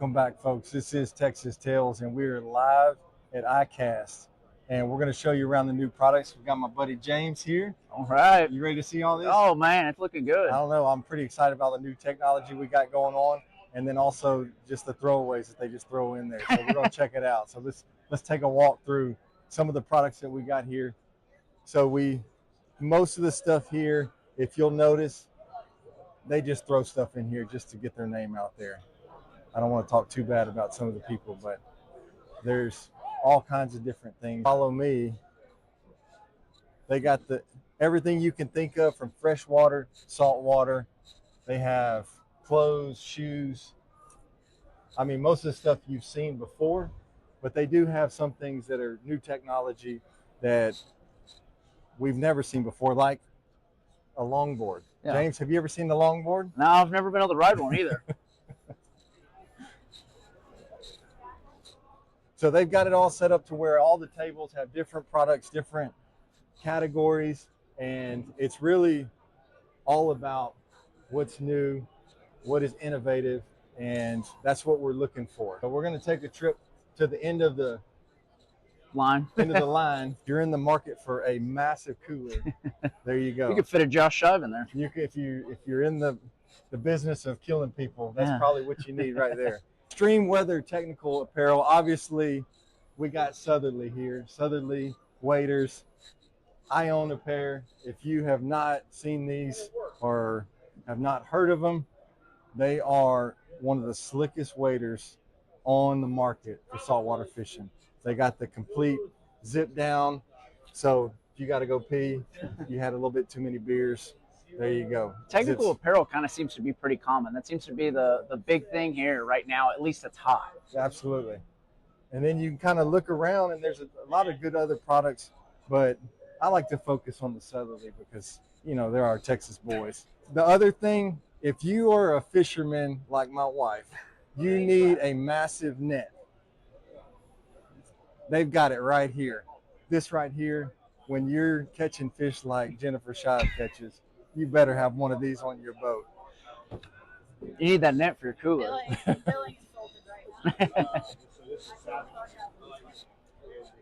Welcome back, folks. This is Texas Tales, and we're live at Icast, and we're going to show you around the new products. We've got my buddy James here. All right. You ready to see all this? Oh, man, it's looking good. I don't know. I'm pretty excited about the new technology we got going on, and then also just the throwaways that they just throw in there. So we're going to check it out. So let's take a walk through some of the products that we got here. So most of the stuff here, if you'll notice, they just throw stuff in here just to get their name out there. I don't want to talk too bad about some of the people, but there's all kinds of different things. Follow me. They got everything you can think of, from fresh water, salt water. They have clothes, shoes. I mean, most of the stuff you've seen before, but they do have some things that are new technology that we've never seen before, like a longboard. Yeah. James, have you ever seen the longboard? No, I've never been able to ride one either. So they've got it all set up to where all the tables have different products, different categories, and it's really all about what's new, what is innovative, and that's what we're looking for. So we're going to take a trip to the end of the line. If you're in the market for a massive cooler, there you go. You could fit a Josh Shive in there. If you're in the business of killing people, that's probably what you need right there. Extreme weather technical apparel. Obviously, we got Southerly here. Southerly waders. I own a pair. If you have not seen these or have not heard of them, they are one of the slickest waders on the market for saltwater fishing. They got the complete zip down. So if you got to go pee, you had a little bit too many beers, there you go. Technical apparel kind of seems to be pretty common. That seems to be the big thing here right now, at least it's hot. Absolutely. And then you can kind of look around, and there's a lot of good other products, but I like to focus on the Southerly because, you know, they're our Texas boys. The other thing, if you are a fisherman like my wife, you need a massive net. They've got it right here. This right here, when you're catching fish like Jennifer Shive catches, you better have one of these on your boat. You need that net for your cooler.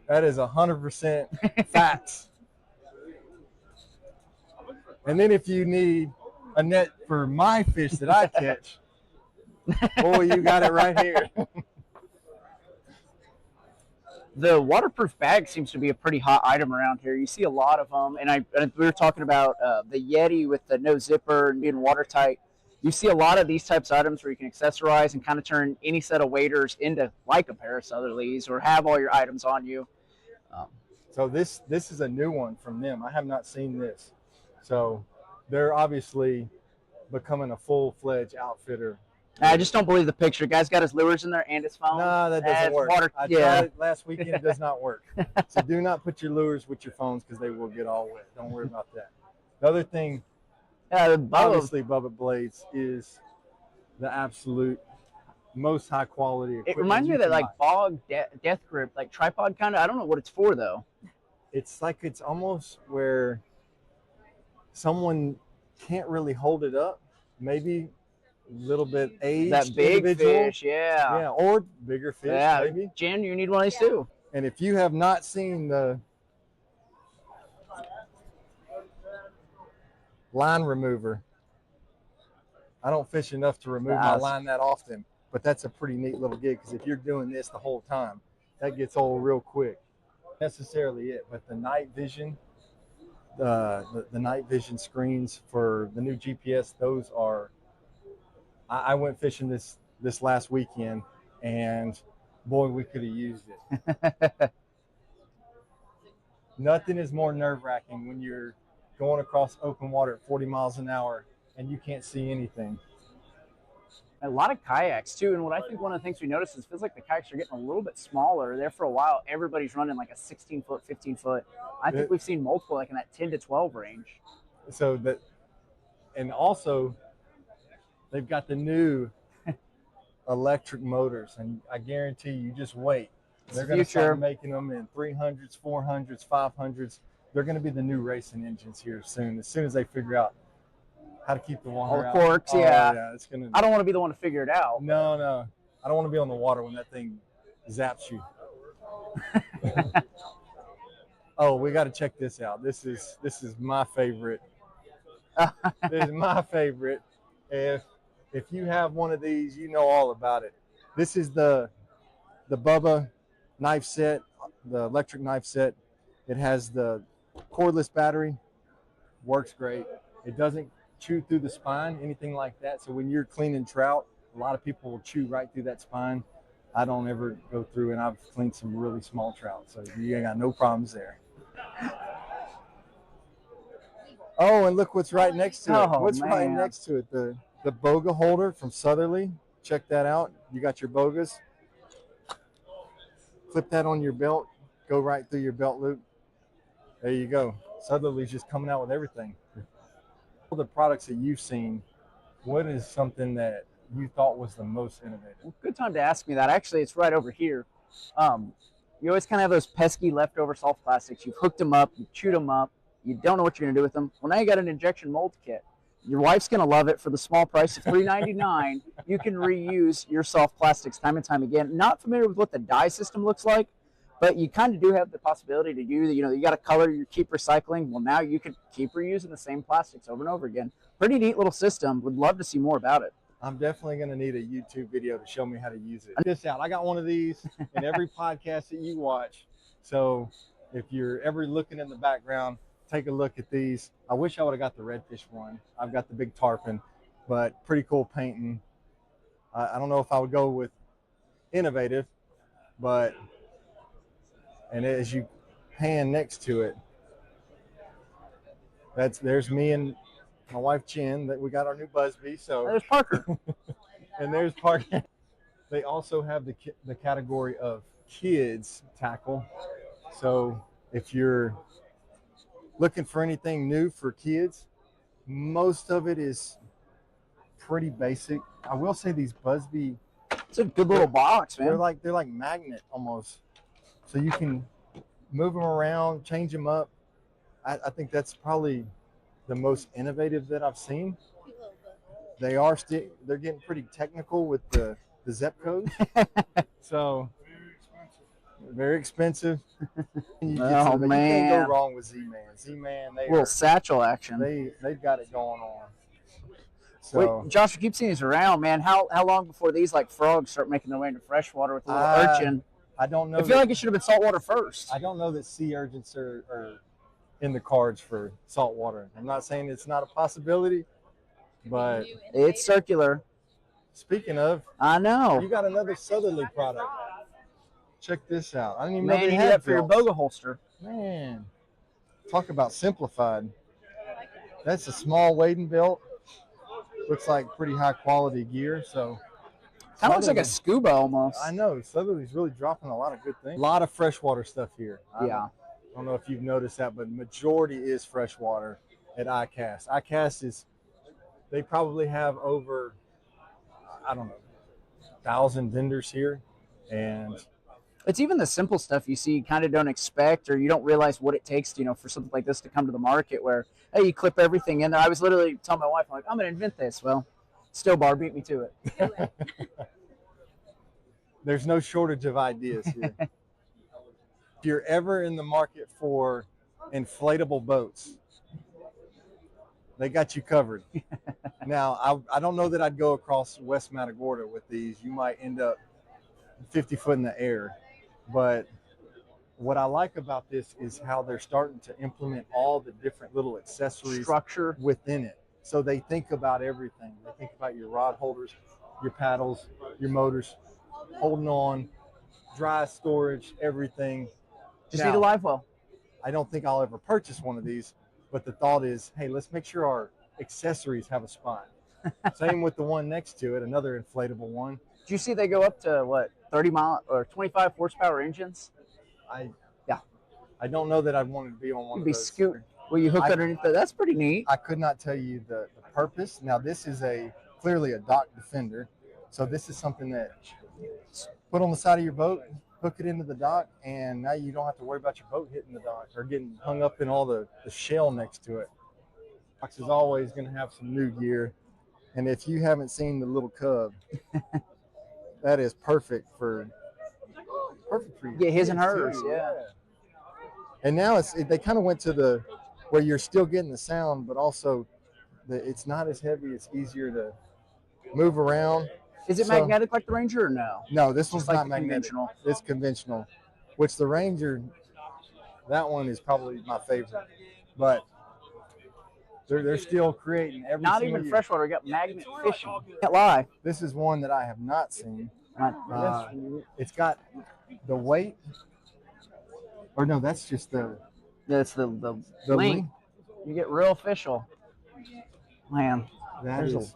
That is 100% facts. And then if you need a net for my fish that I catch, boy, you got it right here. The waterproof bag seems to be a pretty hot item around here. You see a lot of them, and we were talking about the Yeti with the no zipper and being watertight. You see a lot of these types of items where you can accessorize and kind of turn any set of waders into like a pair of Southerlies or have all your items on you. So this is a new one from them. I have not seen this. So they're obviously becoming a full-fledged outfitter. I just don't believe the picture. Guy's got his lures in there and his phone. No, that doesn't work. I tried it last weekend. It does not work. So do not put your lures with your phones because they will get all wet. Don't worry about that. The other thing, obviously, Bubba Blades is the absolute most high-quality equipment. It reminds me of that like bog death grip, like tripod kind of. I don't know what it's for, though. It's like it's almost where someone can't really hold it up. Maybe a little bit aged that big individual. Fish, yeah, or bigger fish, maybe. Jen, you need one of these too. And if you have not seen the line remover, I don't fish enough to remove my line that often, but that's a pretty neat little gig because if you're doing this the whole time, that gets old real quick. Necessarily it, but the night vision, the night vision screens for the new GPS, those are. I went fishing this last weekend, and boy, we could have used it. Nothing is more nerve-wracking when you're going across open water at 40 miles an hour and you can't see anything. A lot of kayaks too, and what I think one of the things we noticed is it feels like the kayaks are getting a little bit smaller. There for a while, everybody's running like a 16-foot, 15-foot. I think we've seen multiple like in that 10 to 12 range. So that, and also they've got the new electric motors, and I guarantee you just wait. They're going to start making them in 300s, 400s, 500s. They're going to be the new racing engines here soon. As soon as they figure out how to keep the water out. All the corks, yeah. Yeah, it's gonna. I don't want to be the one to figure it out. No. I don't want to be on the water when that thing zaps you. Oh, we got to check this out. This is my favorite. This is my favorite. If you have one of these, you know all about it. This is the Bubba knife set, the electric knife set. It has the cordless battery. Works great. It doesn't chew through the spine, anything like that. So when you're cleaning trout, a lot of people will chew right through that spine. I don't ever go through, and I've cleaned some really small trout, so you ain't got no problems there. Oh, and look what's right next to it. Oh, What's right man. next to it? The boga holder from Southerly. Check that out. You got your bogas. Clip that on your belt. Go right through your belt loop. There you go. Southerly's just coming out with everything. All the products that you've seen, what is something that you thought was the most innovative? Well, good time to ask me that. Actually, it's right over here. You always kind of have those pesky leftover soft plastics. You've hooked them up, you've chewed them up, you don't know what you're going to do with them. Well, now you got an injection mold kit. Your wife's going to love it. For the small price of $3.99, you can reuse your soft plastics time and time again. Not familiar with what the dye system looks like, but you kind of do have the possibility to do, you got a color you keep recycling. Well, now you could keep reusing the same plastics over and over again. Pretty neat little system. Would love to see more about it. I'm definitely going to need a YouTube video to show me how to use it. Check this out. I got one of these in every podcast that you watch. So if you're ever looking in the background, take a look at these. I wish I would have got the redfish one. I've got the big tarpon, but pretty cool painting. I don't know if I would go with innovative, but, and as you pan next to it, there's me and my wife Jen, that we got our new Busby. So There's Parker. And there's Parker. They also have the category of kids tackle. So if you're looking for anything new for kids, most of it is pretty basic. I will say these Busby, It's a good little box, man. they're like magnet almost. So you can move them around, change them up. I think that's probably the most innovative that I've seen. They're getting pretty technical with the Zep codes. So very expensive. You can't go wrong with Z-Man. Z-Man, little satchel action. They've got it going on. So wait, Josh, you keep seeing these around, man. How long before these like frogs start making their way into freshwater with a little urchin? I don't know. I feel like it should have been saltwater first. I don't know that sea urchins are in the cards for saltwater. I'm not saying it's not a possibility, but it's circular. Speaking of, I know. You got another Southerly product. Check this out. I didn't even know Man, they you had need that for your belts. boga holster. Man, talk about simplified. That's a small wading belt. Looks like pretty high quality gear. So Kind of looks like a scuba almost. I know. Southerly's really dropping a lot of good things. A lot of freshwater stuff here. Yeah. I don't know if you've noticed that, but majority is freshwater at Icast. Icast they probably have over, I don't know, 1,000 vendors here. And it's even the simple stuff you see you kind of don't expect, or you don't realize what it takes to, for something like this to come to the market where, hey, you clip everything in there. I was literally telling my wife, I'm like, I'm going to invent this. Well, Still Bar beat me to it. There's no shortage of ideas here. If you're ever in the market for inflatable boats, they got you covered. Now, I don't know that I'd go across West Matagorda with these. You might end up 50 foot in the air. But what I like about this is how they're starting to implement all the different little accessories Structure within it. So they think about everything. They think about your rod holders, your paddles, your motors, holding on, dry storage, everything. Just need a live well. I don't think I'll ever purchase one of these, but the thought is, hey, let's make sure our accessories have a spot. Same with the one next to it, another inflatable one. Do you see they go up to what, 30 mile or 25 horsepower engines? I don't know that I'd want to be on one of those. Scoot. Will you hook underneath that? That's pretty neat. I could not tell you the purpose. Now, this is clearly a dock defender. So this is something that put on the side of your boat, hook it into the dock, and now you don't have to worry about your boat hitting the dock or getting hung up in all the shell next to it. Box is always going to have some new gear. And if you haven't seen the little cub, That is perfect for you. Yeah, his and kids, hers. too. Yeah. And now they kind of went to the where you're still getting the sound, but also it's not as heavy. It's easier to move around. Is it So- magnetic like the Ranger or no? No, this one's Just like not the magnetic. conventional. It's conventional, which the Ranger, that one is probably my favorite. But they're still creating every Not single even year. freshwater. We got magnet fishing. Can't lie. This is one that I have not seen. That's- It's got the weight, or no, that's just the That's the the link. link. You get real official. Man, That There's is.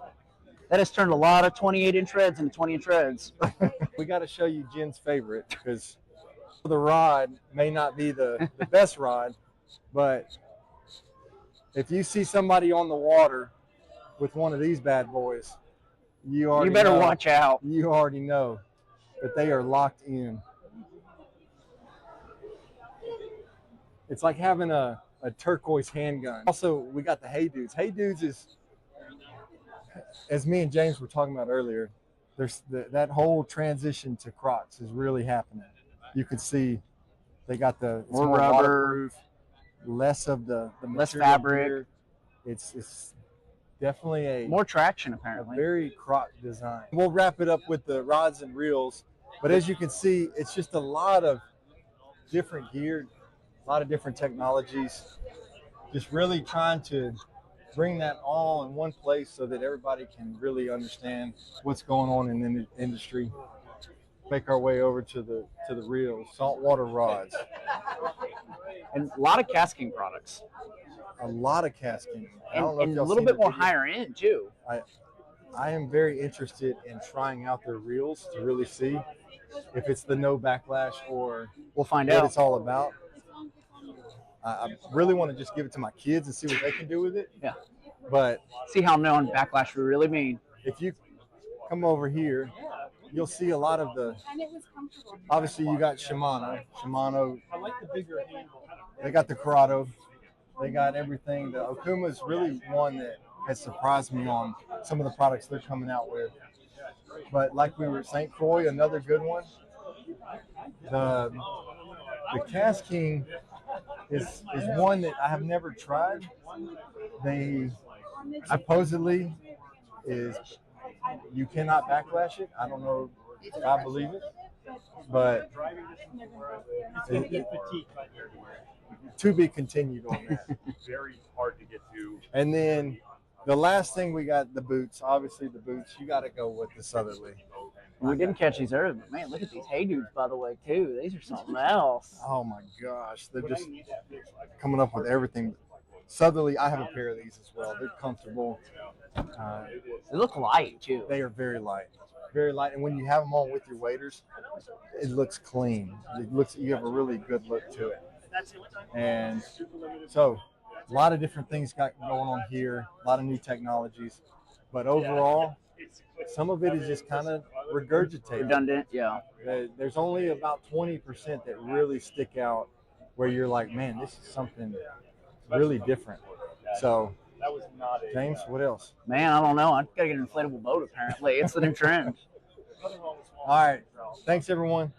that has turned a lot of 28-inch reds into 20-inch reds. We got to show you Jen's favorite because the rod may not be the best rod, but if you see somebody on the water with one of these bad boys, you better know, watch out. You already know that they are locked in. It's like having a turquoise handgun. Also, we got the Hey Dudes. Hey Dudes is, as me and James were talking about earlier, there's that whole transition to Crocs is really happening. You can see they got it's More more rubber. waterproof, less of the Less material fabric. gear. It's definitely a More traction, apparently. very Croc design. We'll wrap it up with the rods and reels, but as you can see, it's just a lot of different gear, a lot of different technologies. Just really trying to bring that all in one place so that everybody can really understand what's going on in the industry. Make our way over to the reels, saltwater rods. And a lot of casking products. A lot of casting. I And, don't know if and a y'all little seen bit the more video. higher end, too. I am very interested in trying out their reels to really see if it's the no backlash or We'll find what out. it's all about. I really want to just give it to my kids and see what they can do with it. Yeah. But See how known backlash we really mean. if you come over here, you'll see a lot of the. Obviously, you got Shimano. I like the bigger handle. They got the Corrado. They got everything. The Okuma is really one that has surprised me on some of the products they're coming out with. But like we were, St. Croix, another good one. The Cast King is one that I have never tried. They supposedly is you cannot backlash it. I don't know if I believe it, but to be continued on that. Very hard to get to. And then the last thing we got the boots. Obviously, the boots. You got to go with the Southerly. We didn't catch these earlier, but man, look at these Hey Dudes, by the way, too. These are something else. Oh my gosh, they're just coming up with everything. Southerly, I have a pair of these as well. They're comfortable. They look light, too. They are very light, and when you have them on with your waders, it looks clean. You have a really good look to it. And so, a lot of different things got going on here. A lot of new technologies, but overall, some of it is just kind of regurgitated. Redundant, yeah. There's only about 20% that really stick out, where you're like, man, this is something really different. So, James, what else? Man, I don't know. I gotta get an inflatable boat, apparently. It's the new trend. All right. Thanks, everyone.